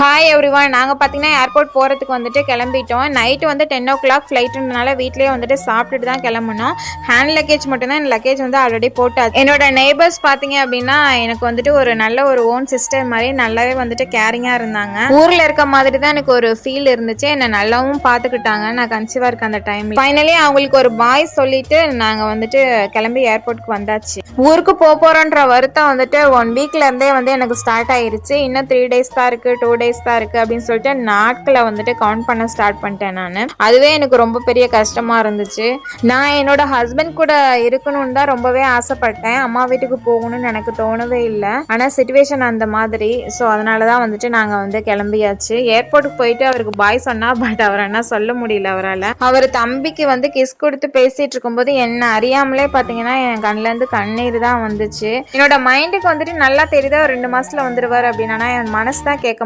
Hi everyone, நாங்கள் பார்த்தீங்கன்னா airport போகிறதுக்கு வந்துட்டு கிளம்பிட்டோம். நைட்டு வந்து 10 o'clock ஃப்ளைட்டுனால வீட்லேயே வந்துட்டு சாப்பிட்டுட்டு தான் கிளம்புனோம். ஹேண்ட் லக்கேஜ் மட்டும்தான், என் லக்கேஜ் வந்து ஆல்ரெடி போட்டாச்சு. என்னோட நெய்பர்ஸ் பார்த்தீங்க அப்படின்னா எனக்கு வந்துட்டு ஒரு நல்ல ஒரு ஓன் சிஸ்டர் மாதிரி நல்லாவே வந்துட்டு கேரிங்காக இருந்தாங்க. ஊரில் இருக்க மாதிரி தான் எனக்கு ஒரு ஃபீல் இருந்துச்சு. என்னை நல்லாவும் பார்த்துக்கிட்டாங்க. நான் கன்சீவாக இருக்க அந்த டைம் ஃபைனலி அவங்களுக்கு ஒரு பாய் சொல்லிட்டு நாங்கள் வந்துட்டு கிளம்பி ஏர்போர்ட்டுக்கு வந்தாச்சு. ஊருக்கு போகிறோன்ற வருத்தம் வந்துட்டு 1 வீக்ல இருந்தே வந்து எனக்கு ஸ்டார்ட் ஆயிருச்சு. இன்னும் 3 days தான் இருக்குது, 2 days தான் இருக்கு அப்படின்னு சொல்லிட்டு நாட்களை வந்துட்டு கவுண்ட் பண்ண ஸ்டார்ட் பண்ணிட்டேன். நான் அதுவே எனக்கு ரொம்ப பெரிய கஷ்டமா இருந்துச்சு. நான் என்னோட ஹஸ்பண்ட் கூட இருக்கணும்னு தான் ரொம்பவே ஆசைப்பட்டேன். அம்மா வீட்டுக்கு போகணும்னு எனக்கு தோணவே இல்லை. ஆனா சிச்சுவேஷன் அந்த மாதிரி. ஸோ அதனாலதான் வந்துட்டு நாங்க வந்து கிளம்பியாச்சு. ஏர்போர்ட்டுக்கு போயிட்டு அவருக்கு பாய் சொன்னா, பட் அவர் என்ன சொல்ல முடியல அவரால். அவர் தம்பிக்கு வந்து கிஸ் கொடுத்து பேசிட்டு இருக்கும்போது என்ன அறியாமலே பாத்தீங்கன்னா என் கண்ணுல இருந்து கண்ணீர் தான் வந்துச்சு. என்னோட மைண்டுக்கு வந்துட்டு நல்லா தெரியுதா 2 மாசத்துல வந்துருவாரு அப்படின்னு. ஆனா என் மனசு தான் கேட்க